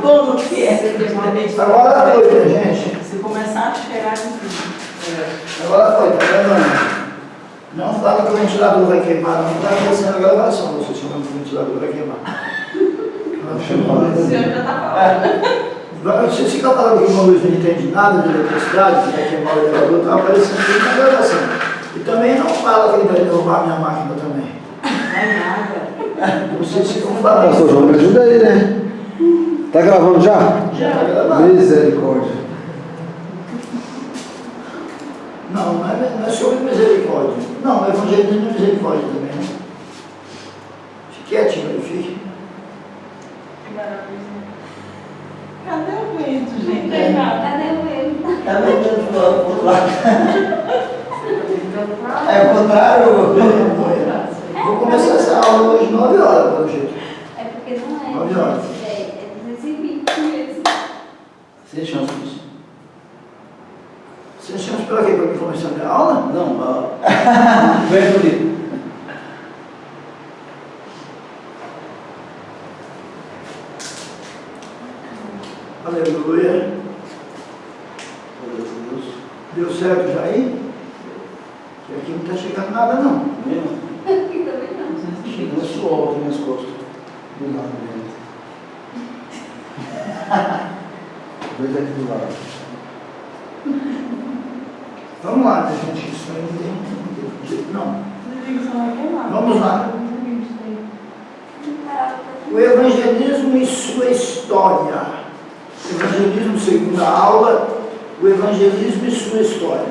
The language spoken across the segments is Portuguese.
como que é? Agora foi, minha gente. Se começar a cheirar de tudo. Agora foi, tá vendo? Não fala que o ventilador vai queimar, não está acontecendo a gravação, você chamando que o ventilador vai queimar. O senhor já está falando. Você fica falando que uma luz não entende nada de eletricidade, que vai queimar o elevador, está aparecendo tudo na gravação. E também não fala que ele vai derrubar a minha máquina também. Não é nada. Vocês ficam falando. Pastor João, me ajuda aí, né? Tá gravando já? Já está gravado. Misericórdia. Não é sobre misericórdia. Não, o evangelismo é misericórdia também, né? Fique quietinho, meu filho. Que maravilha. Cadê o vento, gente? Cadê o vento? Tá vendo pro outro lado? É o contrário. Vou começar essa aula hoje 9 horas, pelo jeito. É porque não é. 9 horas. É 220 mesmo. Sem chance disso. Você chama para quê? Para mim começar a minha aula? Não, vem bonito. Aleluia. Deu certo já aí? Porque aqui não está chegando nada, não. Mesmo? Aqui também não. Chegando suor aqui nas costas. Do lado dele. Dois aqui do lado. Vamos lá, né, gente? Isso aí não tem jeito, não. Vamos lá. O evangelismo e sua história. Evangelismo, segunda aula, o evangelismo e sua história.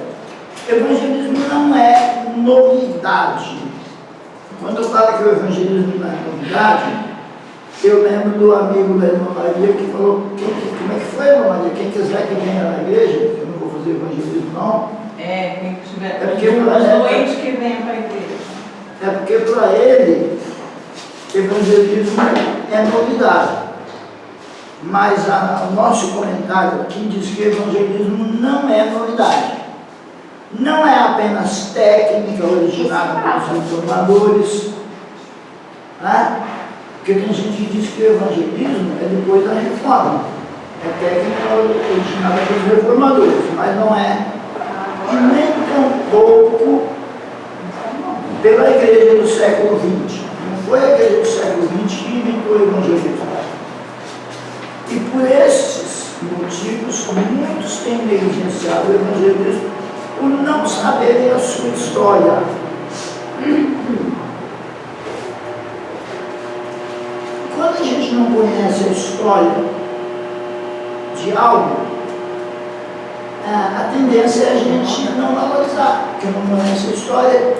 Evangelismo não é novidade. Quando eu falo que o evangelismo não é novidade, eu lembro do amigo da irmã Maria que falou, como é que foi, irmã Maria? Quem quiser que venha na igreja, eu não vou fazer evangelismo não. É, quem tiver. É porque os é- doentes que venham para a igreja. É porque para ele, evangelismo é novidade. Mas o nosso comentário aqui diz que evangelismo não é novidade. Não é apenas técnica originada pelos reformadores, né? Porque tem gente que diz que o evangelismo é depois da reforma. É técnica originada pelos reformadores, mas não é. E nem tampouco pela igreja do século XX. Não foi a igreja do século XX que inventou o evangelismo. E por esses motivos, muitos têm negligenciado o evangelismo por não saberem a sua história. Quando a gente não conhece a história de algo, a tendência é a gente não valorizar, porque não conhece a história.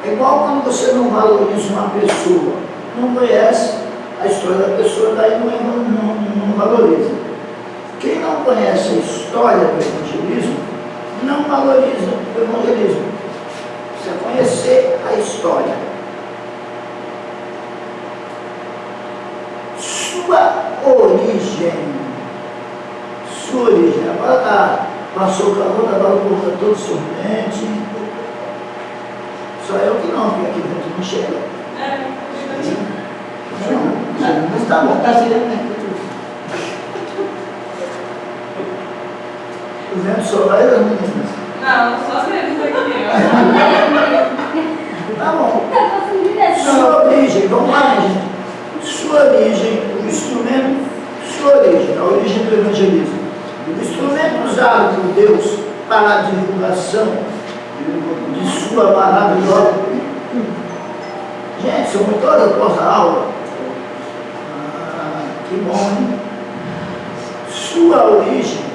É igual quando você não valoriza uma pessoa, não conhece a história da pessoa, daí não valoriza. Quem não conhece a história do evangelismo, não valoriza o evangelismo. Precisa conhecer a história. Sua origem. Agora passou o calor, agora o povo está todo sorvente. Só eu que não, porque aqui dentro não chega. Não, mas tá bom. Tá chegando, né? O vento só vai das meninas. Não, só eles aqui, Tá bom. Tá passando direto. Sua origem, vamos lá, gente. Sua origem, o instrumento, sua origem, a origem do evangelismo. O instrumento usado por Deus para a divulgação de sua maravilhosa. Gente, são muito horas após a aula. Que bom, hein? Sua origem.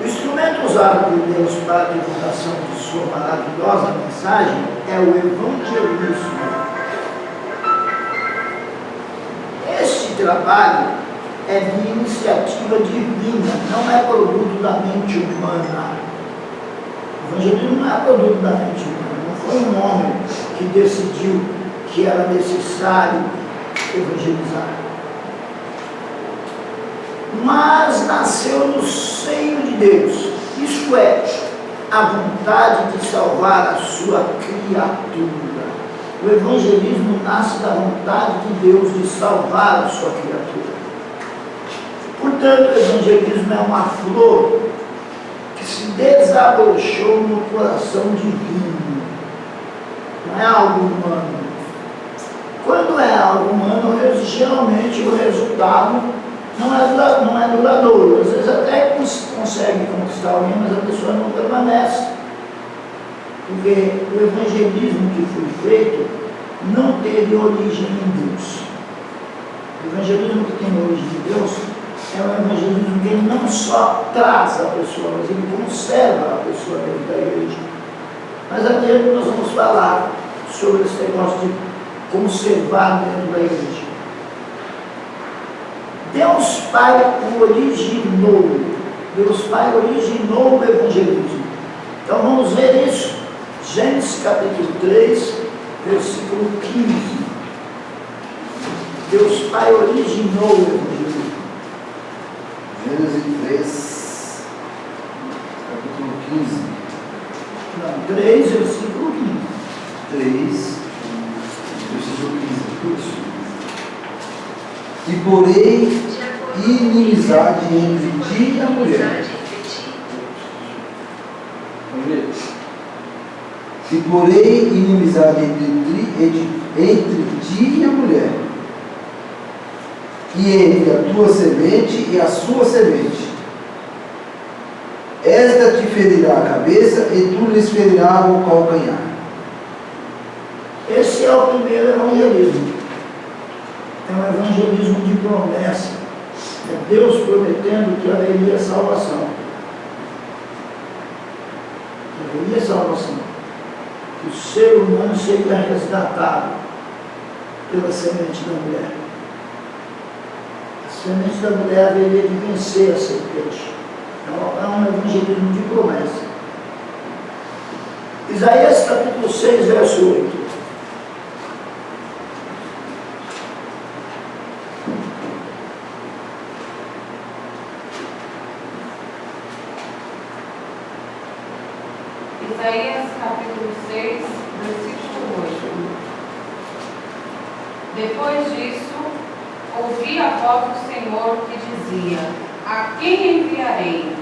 O instrumento usado por Deus para a divulgação de sua maravilhosa mensagem é o evangelismo. Este trabalho é de iniciativa divina, não é produto da mente humana. O evangelismo não é produto da mente humana, não foi um homem que decidiu que era necessário evangelizar. Mas nasceu no seio de Deus, isto é, a vontade de salvar a sua criatura. O evangelismo nasce da vontade de Deus de salvar a sua criatura. Portanto, o evangelismo é uma flor que se desabrochou no coração divino. Não é algo humano. Quando é algo humano, geralmente o resultado não é duradouro. Às vezes até consegue conquistar alguém, mas a pessoa não permanece. Porque o evangelismo que foi feito não teve origem em Deus. O evangelismo que tem origem em Deus é um evangelismo que ele não só traz a pessoa, mas ele conserva a pessoa dentro da igreja. Mas aqui nós vamos falar sobre esse negócio de conservar dentro da igreja. Deus Pai originou. Deus Pai originou o evangelismo. Então vamos ver isso. Gênesis capítulo 3, versículo 15. Deus Pai originou o evangelismo. Gênesis 3, capítulo 15. Não, 3, versículo 15. 3, versículo 15. E porém inimizade entre ti e a mulher. E porém inimizade entre ti e a mulher, e entre a tua semente e a sua semente. Esta te ferirá a cabeça e tu lhes ferirás o calcanhar. Esse é o primeiro evangelismo. É um evangelismo de promessa. É Deus prometendo que haveria salvação. Haveria salvação. Que o ser humano seria resgatado pela semente da mulher. A semente da mulher haveria de vencer a serpente. É um evangelismo de promessa. Isaías capítulo 6, verso 8. Isaías capítulo 6, versículo 8. Depois disso, ouvi a voz do Senhor que dizia: a quem enviarei?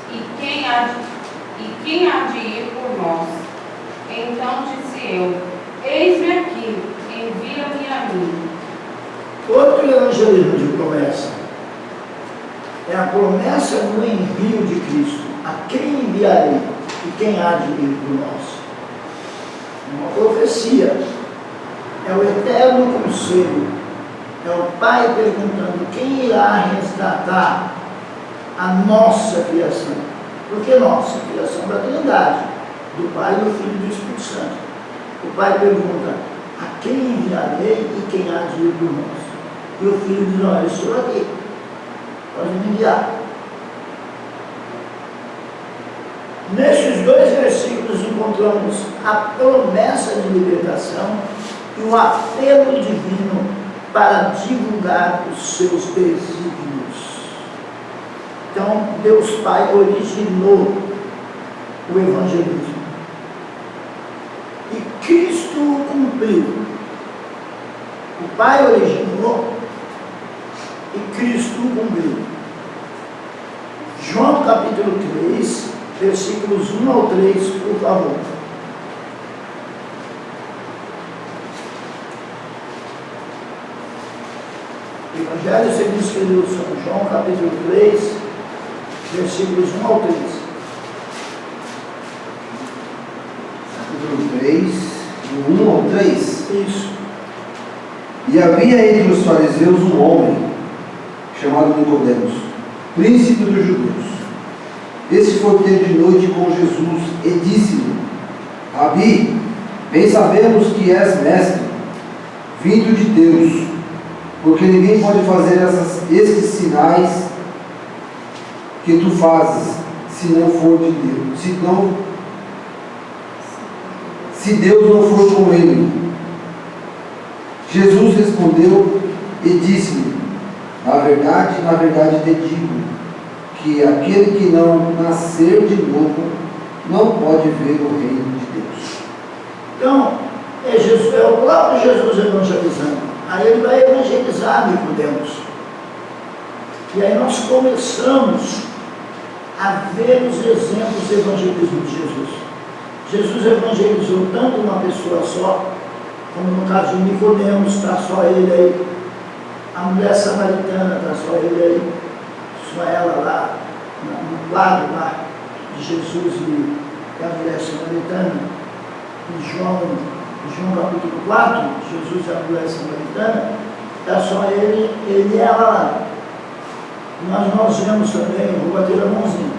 E quem há de ir por nós? Então disse eu: eis-me aqui, envia-me a mim. Outro evangelismo de promessa é a promessa do envio de Cristo. A quem enviarei? E quem há de ir por nós? Uma profecia. É o eterno conselho. É o Pai perguntando quem irá resgatar a nossa criação. Por que nossa? Criação da Trindade, do Pai, do Filho e do Espírito Santo. O Pai pergunta: a quem enviarei e quem há de ir por nós? E o Filho diz: olha, eu estou aqui, pode me enviar. Nesses dois versículos encontramos a promessa de libertação e o apelo divino para divulgar os seus desígnios. Então, Deus Pai originou o evangelismo. E Cristo o cumpriu. O Pai originou e Cristo o cumpriu. João capítulo 3, versículos 1 ao 3, por favor. Evangelho segundo escreveu São João, capítulo 3, versículos 1 ao 3. Capítulo 3, do 1 ao 3. Isso. E havia entre os fariseus um homem, chamado Nicodemos, príncipe dos judeus. Este foi ter de noite com Jesus e disse-lhe: Rabi, bem sabemos que és mestre, vindo de Deus, porque ninguém pode fazer esses sinais que tu fazes, se não for de Deus, se Deus não for com ele. Jesus respondeu e disse-lhe: na verdade te digo, que aquele que não nascer de novo não pode ver o reino de Deus. Então, é o próprio Jesus evangelizando. Aí ele vai evangelizar Nicodemos. E aí nós começamos a ver os exemplos do evangelismo de Jesus. Jesus evangelizou tanto uma pessoa só, como no caso de Nicodemos, está só ele aí. A mulher samaritana, está só ele aí. Só ela lá, no lado lá de Jesus e a mulher samaritana. Em João capítulo 4, Jesus e a mulher samaritana, está só ele e ela lá. Mas nós vemos também, eu vou bater a mãozinha.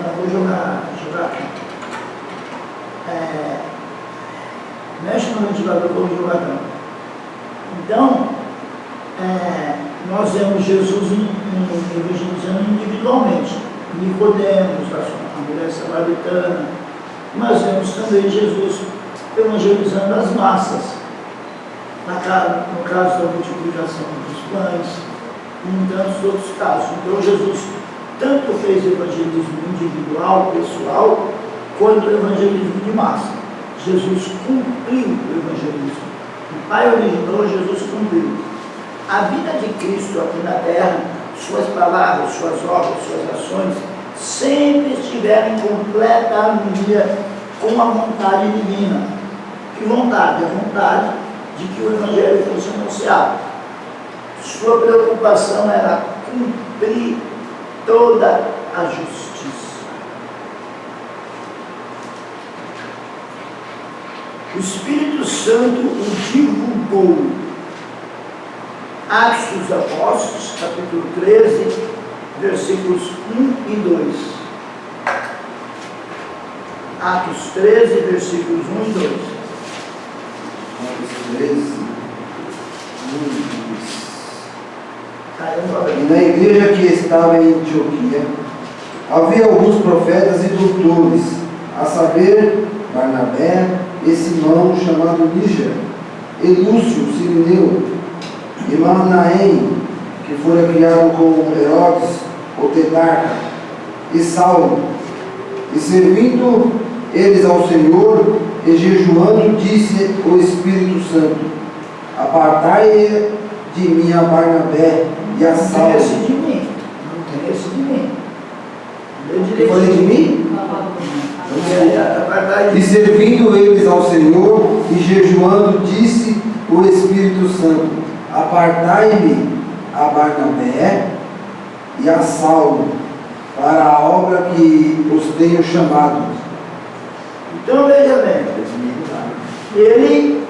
Não vou jogar aqui. Mexe no ventilador, vou jogar não. Então, nós vemos Jesus evangelizando individualmente. Nicodemos, a mulher samaritana. Mas vemos também Jesus evangelizando as massas. No caso da multiplicação dos pães, e em tantos outros casos. Então Jesus tanto fez evangelismo individual, pessoal, quanto evangelismo de massa. Jesus cumpriu o evangelismo. O Pai originou, Jesus cumpriu. A vida de Cristo aqui na terra, suas palavras, suas obras, suas ações, sempre estiveram em completa harmonia com a vontade divina. Que vontade? A vontade de que o Evangelho fosse anunciado. Sua preocupação era cumprir toda a justiça. O Espírito Santo o divulgou. Atos dos Apóstolos, capítulo 13, versículos 1 e 2. Atos 13, versículos 1 e 2. Atos 13, 1 e 2. E na igreja que estava em Antioquia, havia alguns profetas e doutores, a saber, Barnabé e Simão, chamado Níger, e Lúcio, Cirineu, e Manaém, que fora criado com Herodes, o tetrarca, e Saulo. E servindo eles ao Senhor, e jejuando, disse o Espírito Santo: apartai de mim a Barnabé e a Não tem Saulo. esse de mim. Não tem esse de mim. Eu falei de mim? É, E servindo eles ao Senhor e jejuando, disse o Espírito Santo: apartai-me a Barnabé e a Saulo para a obra que os tenho chamado. Então veja bem, ele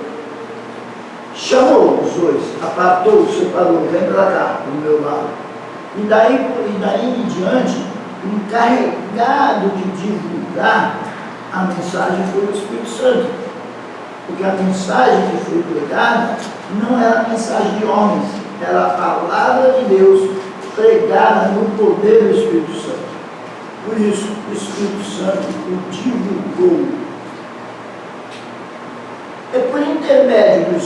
chamou os dois, apartou, separou, vem para cá, do meu lado. E daí em diante, encarregado de divulgar a mensagem foi o Espírito Santo. Porque a mensagem que foi pregada não era a mensagem de homens, era a palavra de Deus pregada no poder do Espírito Santo. Por isso, o Espírito Santo o divulgou. É por intermédio do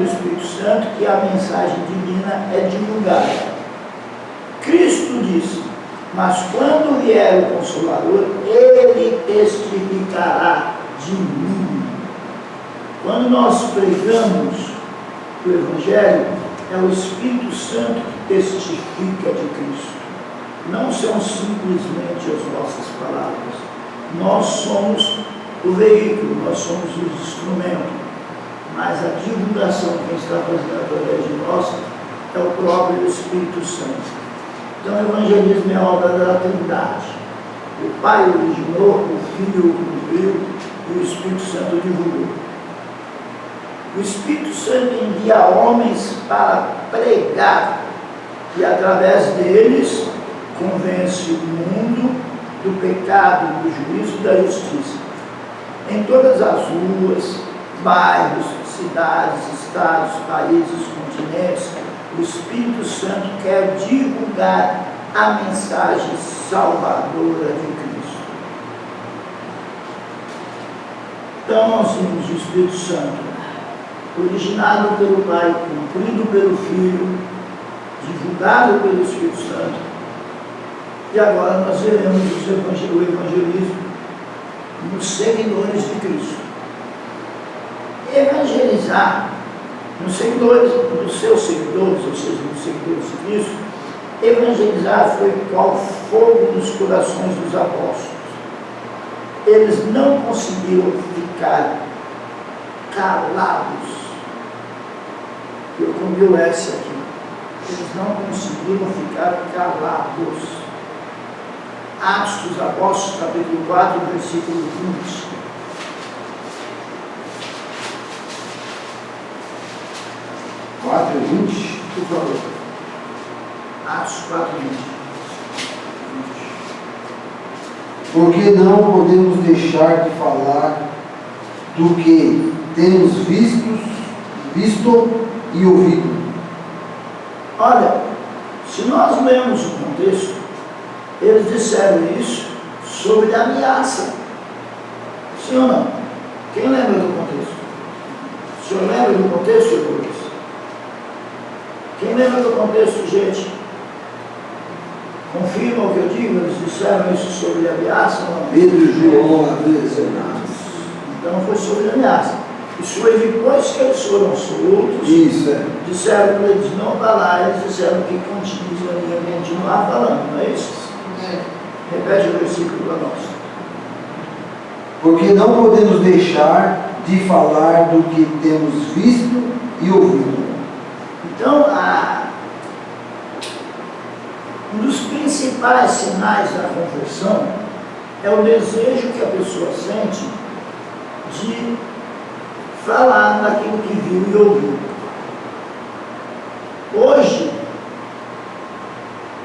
Espírito Santo que a mensagem divina é divulgada. Cristo disse: mas quando vier o Consolador, ele testificará de mim. Quando nós pregamos o Evangelho, é o Espírito Santo que testifica de Cristo. Não são simplesmente as nossas palavras. Nós somos o veículo, nós somos o instrumento. Mas a divulgação, quem está fazendo através de nós, é o próprio Espírito Santo. Então, o evangelismo é a obra da Trindade. O Pai originou, o Filho cumpriu e o Espírito Santo divulgou. O Espírito Santo envia homens para pregar e, através deles, convence o mundo do pecado, do juízo e da justiça. Em todas as ruas, bairros, cidades, estados, países, continentes, o Espírito Santo quer divulgar a mensagem salvadora de Cristo. Então nós vimos o Espírito Santo, originado pelo Pai, cumprido pelo Filho, divulgado pelo Espírito Santo. E agora nós veremos o evangelismo nos seguidores de Cristo. Evangelizar nos seguidores, nos seus seguidores, ou seja, nos seguidores de Cristo, evangelizar foi qual fogo nos corações dos apóstolos. Eles não conseguiram ficar calados. Eu comi o S aqui. Eles não conseguiram ficar calados. Atos dos Apóstolos, capítulo 4, versículo 20. Quatro e 20. Por favor. Atos 4, 20. Porque não podemos deixar de falar do que temos visto e ouvido. Olha, se nós lemos o contexto, eles disseram isso sobre a ameaça. Sim ou não? Quem lembra do contexto? O senhor lembra do contexto, senhor Luiz? Quem lembra do contexto, gente? Confirma o que eu digo? Eles disseram isso sobre a ameaça? Não? Pedro e João aprisionados. Então foi sobre a ameaça. Isso foi depois que eles foram soltos. Isso, é. Disseram para eles não falar, eles disseram que iam continuar falando, não é isso? Repete o versículo para nós. Porque não podemos deixar de falar do que temos visto e ouvido. Então, um dos principais sinais da conversão é o desejo que a pessoa sente de falar daquilo que viu e ouviu. Hoje,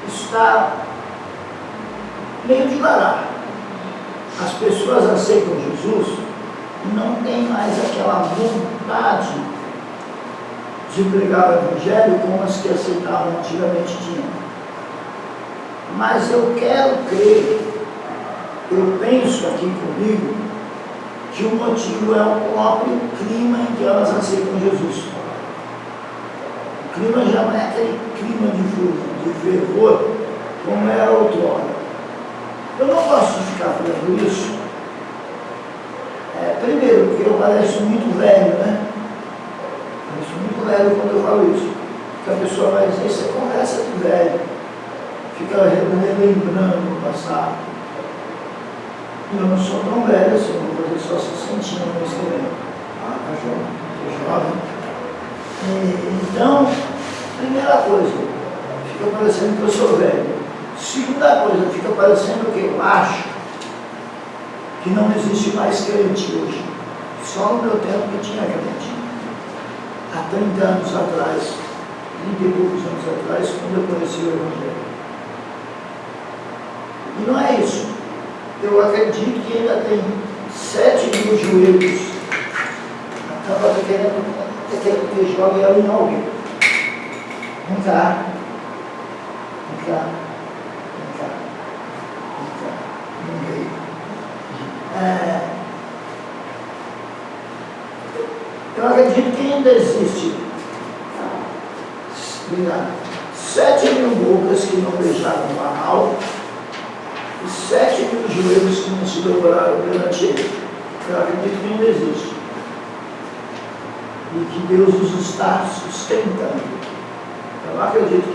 está meio de largar. As pessoas aceitam Jesus e não tem mais aquela vontade de pregar o Evangelho como as que aceitavam antigamente tinham. Mas eu quero crer, eu penso aqui comigo, que o motivo é o próprio clima em que elas aceitam Jesus. O clima já não é aquele clima de fervor como era outrora. Eu não posso ficar falando isso. Primeiro, porque eu pareço muito velho, né? Pareço muito velho quando eu falo isso. Porque a pessoa vai dizer, isso é conversa de velho. Fica relembrando o passado. Eu não sou tão velho assim, vou fazer só 60 no mês que vem. Tá jovem. Então, primeira coisa, fica parecendo que eu sou velho. Segunda coisa, fica parecendo que eu acho que não existe mais crente hoje. Só no meu tempo que tinha crente. Há 30 anos atrás, 30 e poucos anos atrás, quando eu conheci o Evangelho. E não é isso. Eu acredito que ainda tem 7.000 joelhos. Estava querendo que jogue ela em alguém. Vem cá. Eu acredito que ainda existe 7.000 bocas que não beijaram o Baal e 7.000 joelhos que não se dobraram perante ele. Eu acredito que ainda existe. E que Deus os está sustentando. Eu acredito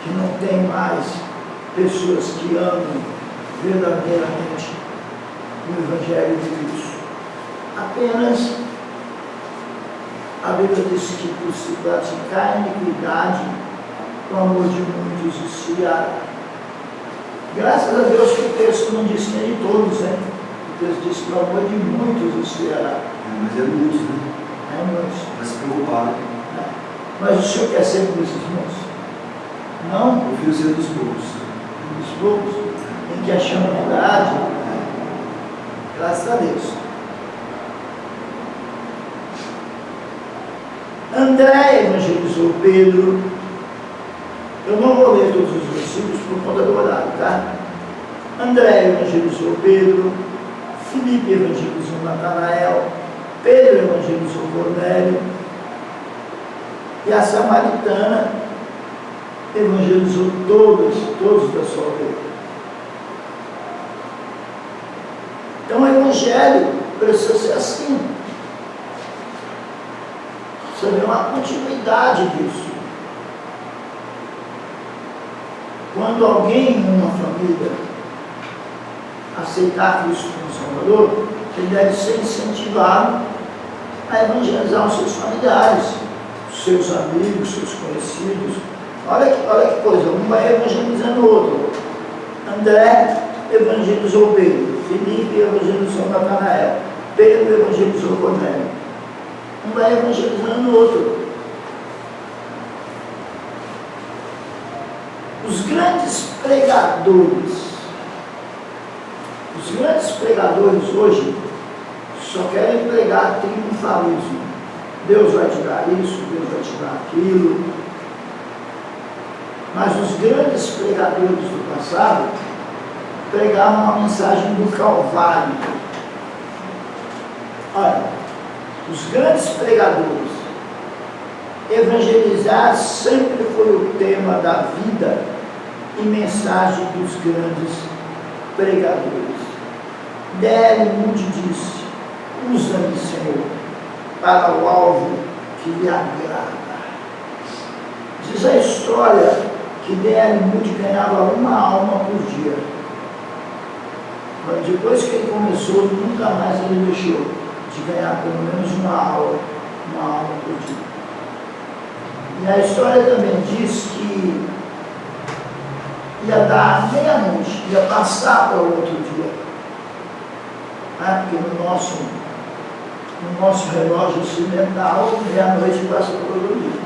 que não tem mais pessoas que amam verdadeiramente o Evangelho de Cristo. Apenas a Bíblia diz que por se praticar a iniquidade, o amor de muitos esfriará. Graças a Deus que o texto não diz que é de todos, né? O texto diz que o amor de muitos esfriará. Mas é muitos, né? É muitos. Vai se preocupar. Mas o senhor quer ser um desses muitos? Não? Eu prefiro ser dos poucos. Dos poucos? Em que acham verdade? Graças a Deus. André evangelizou Pedro. Eu não vou ler todos os versículos por conta do horário, tá? André evangelizou Pedro. Filipe evangelizou Natanael. Pedro evangelizou Cornélio. E a samaritana evangelizou todos da sua aldeia. Então o evangelho precisa ser assim. Você vê uma continuidade disso. Quando alguém em uma família aceitar Cristo como Salvador, ele deve ser incentivado a evangelizar os seus familiares, os seus amigos, os seus conhecidos. Olha que coisa, um vai evangelizando o outro. André evangelizou Pedro, Felipe evangelizou Natanael, Pedro evangelizou Cornélio. Um vai evangelizando o outro. Os grandes pregadores hoje só querem pregar triunfalismo. Deus vai te dar isso, Deus vai te dar aquilo. Mas os grandes pregadores do passado pregavam a mensagem do Calvário. Olha, os grandes pregadores, evangelizar sempre foi o tema da vida e mensagem dos grandes pregadores. D.L. Moody disse: usa-me, Senhor, para o alvo que lhe agrada. Diz a história que D.L. Moody ganhava uma alma por dia. Mas depois que ele começou, nunca mais ele deixou de ganhar pelo menos uma alma por dia. E a história também diz que ia dar meia-noite, ia passar para o outro dia. Porque no nosso relógio ocidental, meia-noite passa para o outro dia.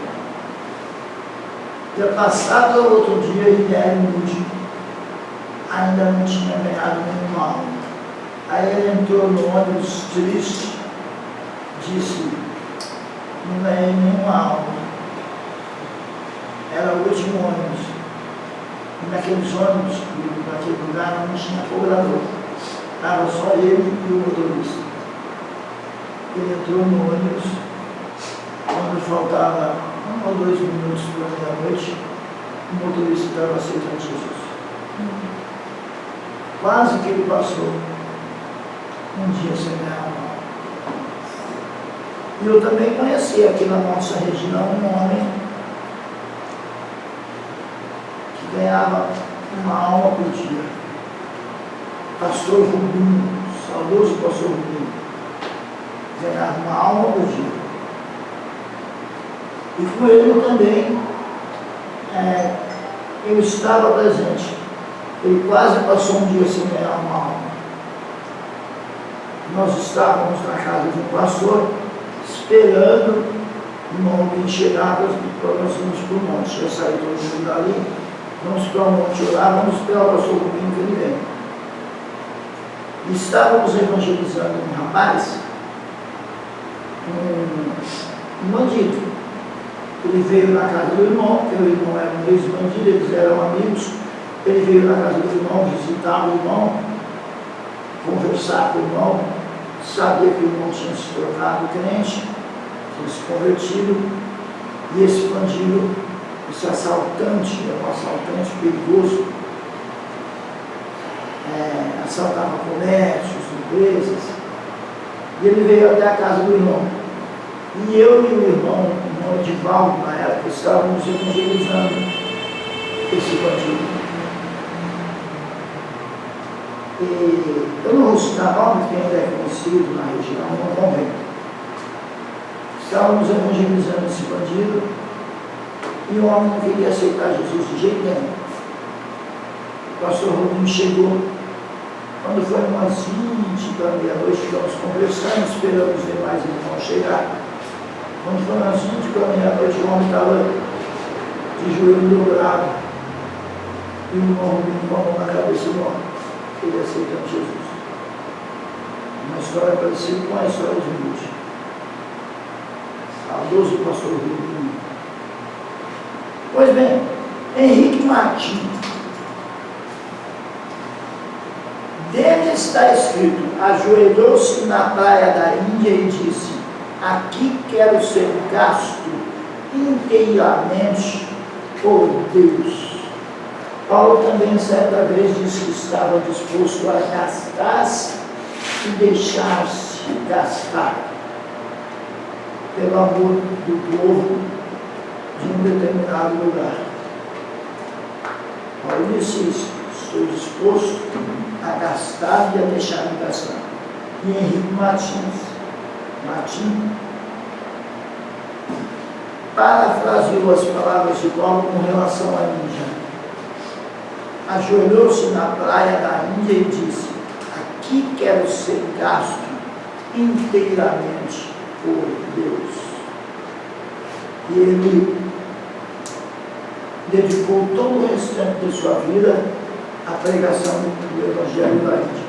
Ia passar para o outro dia e D.L. Moody ainda não tinha ganhado nenhuma alma. Aí ele entrou no ônibus triste, disse: não ganhei nenhuma alma. Era o último ônibus. E naqueles ônibus, naquele lugar, não tinha cobrador. Estava só ele e o motorista. Ele entrou no ônibus, quando faltava 1 ou 2 minutos para meia-noite, o motorista estava aceitando Jesus. Quase que ele passou um dia sem ganhar uma alma. E eu também conheci aqui na nossa região um homem que ganhava uma alma por dia. Pastor Rubinho, saudoso pastor Rubinho, ganhava uma alma por dia. E com ele também, eu estava presente. Ele quase passou um dia sem ganhar uma alma. Nós estávamos na casa de um pastor, esperando o irmão chegar para nós irmos para o monte. Já saiu todo mundo dali, vamos para o monte orar, vamos esperar o pastor Rubinho que ele vem. E estávamos evangelizando um rapaz, um bandido. Ele veio na casa do irmão, porque o irmão era um ex-bandido, eles eram amigos. Ele veio na casa do irmão, visitar o irmão, conversar com o irmão, sabia que o irmão tinha se tornado crente, tinha se convertido, e esse bandido, esse assaltante, era um assaltante perigoso, assaltava comércios, empresas, e ele veio até a casa do irmão. E eu e o irmão Edivaldo, na época, estávamos evangelizando esse bandido. E eu não vou citar nome, porque ainda é conhecido na região, não convém. Estávamos evangelizando esse bandido e o homem não queria aceitar Jesus de jeito nenhum. O pastor Rubinho chegou, quando foi umas 20 da meia-noite, ficamos conversando, esperando os demais irmãos chegar. Quando foi umas 20 da meia-noite, o homem estava de joelho dobrado e o irmão Rubinho com a mão na cabeça do homem. Ele aceitando Jesus. Uma história parecida com a história de Moody. Saudoso pastor Rubinho. Pois bem, Henrique Martins. Dele está escrito: ajoelhou-se na praia da Índia e disse: aqui quero ser gasto inteiramente por Deus. Paulo também certa vez disse que estava disposto a gastar-se e deixar-se gastar. pelo amor do povo de um determinado lugar. Paulo disse isso: estou disposto a gastar e a deixar de gastar. E Henrique Martins parafraseou as palavras de Paulo com relação à Índia. Ajoelhou-se na praia da Índia e disse: aqui quero ser gasto inteiramente por Deus. E ele dedicou todo o restante de sua vida à pregação do Evangelho da Índia.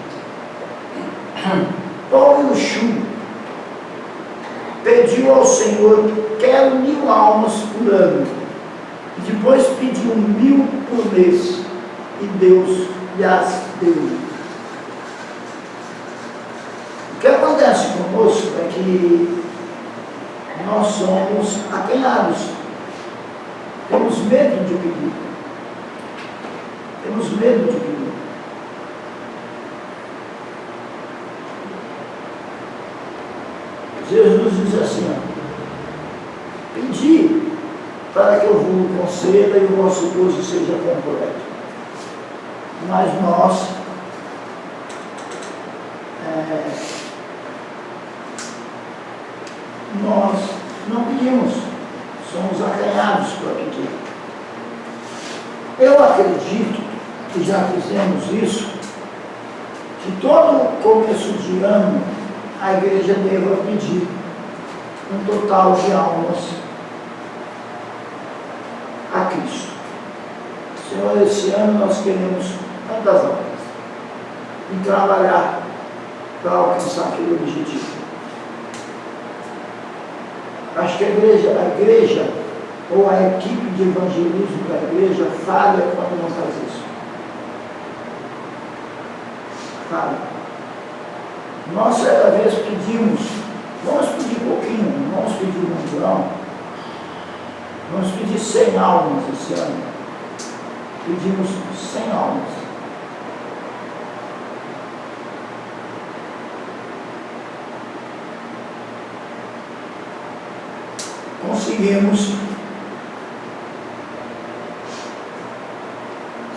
Paulo Yushu pediu ao Senhor: quero 1000 almas por ano. E depois pediu 1000 por mês. E Deus lhes deu. O que acontece conosco é que nós somos acanhados. Temos medo de pedir. Temos medo de pedir. Jesus diz assim: ó, pedi para que eu vos conceda e o vosso gozo seja completo. Mas nós não pedimos, somos acanhados para pedir. Eu acredito que já fizemos isso, que todo começo de ano a igreja deva pedir um total de almas a Cristo. Senhor, esse ano nós queremos tantas almas e trabalhar para alcançar aquele objetivo. Acho que a igreja ou a equipe de evangelismo da igreja falha quando não faz isso. Falha. Nós certa vez pedimos, vamos pedir pouquinho, vamos pedir um grão, vamos pedir 100 almas esse ano. Pedimos 100 almas. Conseguimos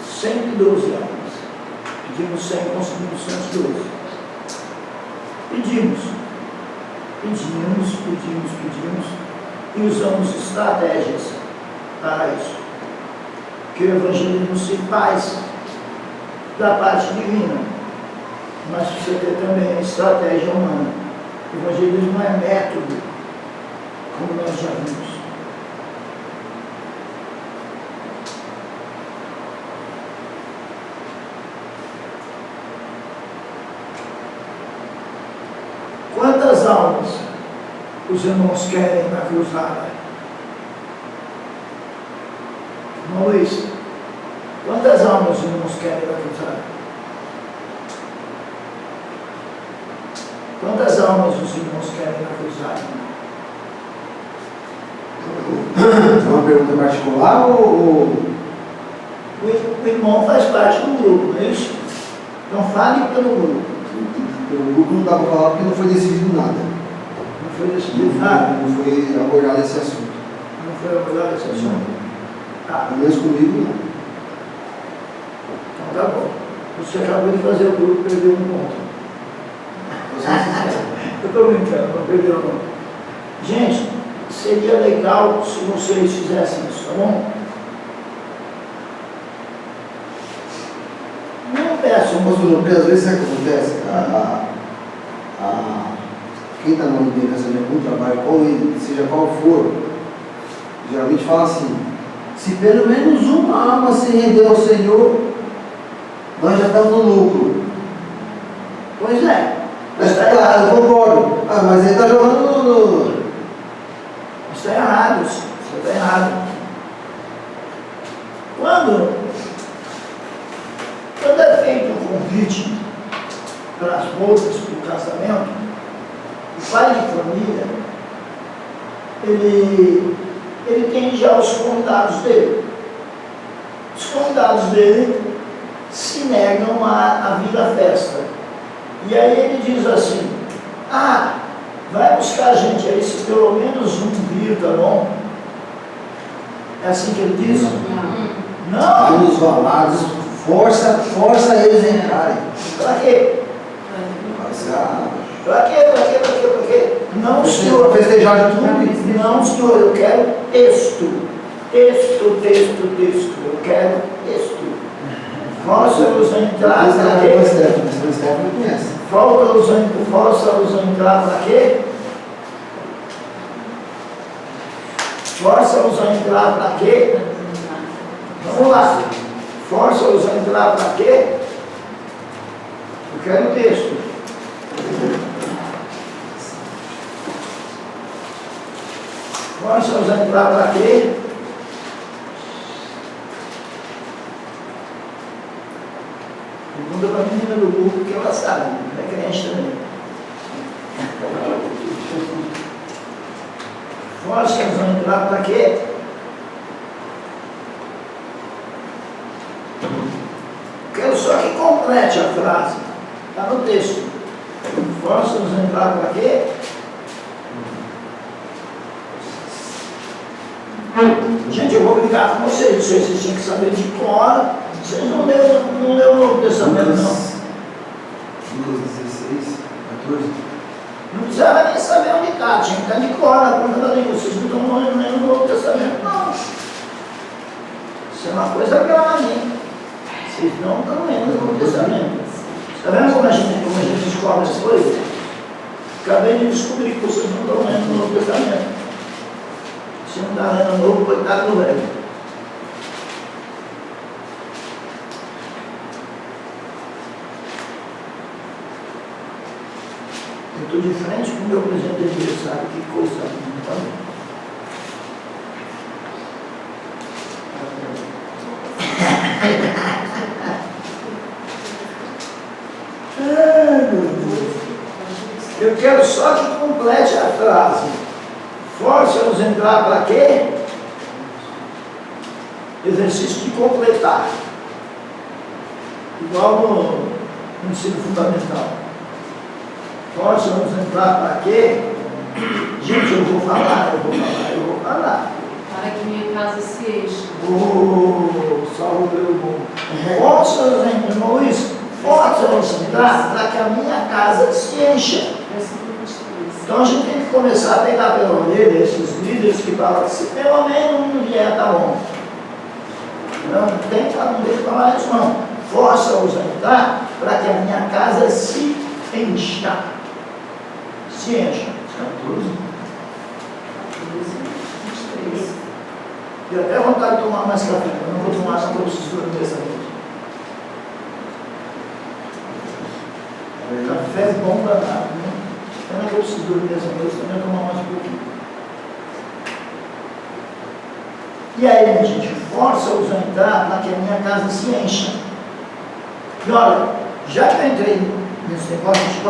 112 almas. Pedimos 100, conseguimos 112. Pedimos, e usamos estratégias para isso. Que o evangelismo se faz da parte divina, mas precisa ter também a estratégia humana. O evangelismo não é método, como nós já vimos. Quantas almas os irmãos querem na cruzada? Irmão Luiz, quantas almas os irmãos querem na cruzada? Quantas almas os irmãos querem na cruzada? É uma pergunta particular ou... O irmão faz parte do grupo, não é isso? Então fale pelo grupo. Pelo grupo não dá para falar porque não foi decidido nada. Não foi decidido nada? Não foi abordado esse assunto. Não foi abordado esse assunto? Tá. Pelo menos comigo, não. Então tá bom. Você acabou de fazer o grupo perder um ponto. Eu estou brincando, não perdeu não. Gente, seria legal se vocês fizessem isso, tá bom? Não peçam, Porque às vezes sabe o que acontece? Quem está na liderança de algum trabalho, seja qual for, geralmente fala assim: se pelo menos uma alma se render ao Senhor, nós já estamos no lucro. Pois é. Mas eu concordo. Mas ele está jogando no... Está errado, você está errado. Quando é feito o convite para as bodas, para o casamento, o pai de família, ele tem já os convidados dele. Os convidados dele se negam a vir à festa. E aí ele diz assim: Vai buscar gente aí, se pelo menos um vir, tá bom? É assim que ele diz? Vai Não! nos valados, força eles a entrarem. Pra quê? Pra quê? Pra quê? Pra quê? Pra quê? Não, senhor. Festejar de tudo. Não, senhor, eu quero texto. Texto. Eu quero texto. Força-os a entrar pra quê? O Stefano conhece. Força-os a entrar pra quê? Força-os a entrar pra quê? Vamos lá. Força-os a entrar pra quê? Eu quero texto. Força-os a entrar pra quê? Pergunta para a menina do grupo que ela sabe, é crente também. Forças vão entrar para quê? Quero só que complete a frase. Está no texto. Forças vão entrar para quê? Gente, eu vou brincar com vocês. Vocês tinham que saber de cor. Vocês não leu o Novo Testamento, não. Lucas 16, 14. Não precisava nem saber onde está, tinha que estar de cor na ponta da língua. Vocês não estão lendo o Novo Testamento, não. Isso é uma coisa grave, hein? Vocês não estão lendo o Novo Testamento. Está vendo como a gente descobre as coisas? Acabei de descobrir que vocês não estão lendo o Novo Testamento. Se não está lendo o Novo, coitado do velho. Eu estou de frente com o meu presente de aniversário, que coisa linda. Eu quero só que complete a frase. Força-nos a entrar para quê? Exercício de completar. Igual no ensino fundamental. Força-nos a entrar para quê? Gente, eu vou falar. Para que minha casa se encha. Salve pelo mundo. Força-nos a entrar, Luiz, força-nos a entrar para que a minha casa se encha. Então a gente tem que começar a pegar pela orelha esses líderes que falam que se pelo menos um vier, tá bom. Não deixa eu falar isso não. Força-os a entrar para que a minha casa se encha. Se encha. 14. Eu até vontade de tomar mais café. Eu não vou tomar, não, eu preciso dormir essa noite. Café é bom danado, né? Pena que eu preciso dormir essa noite, também eu tomar mais um pouquinho. E aí, minha gente, força-os a entrar para que a minha casa se encha. E olha, já que eu entrei nesse negócio de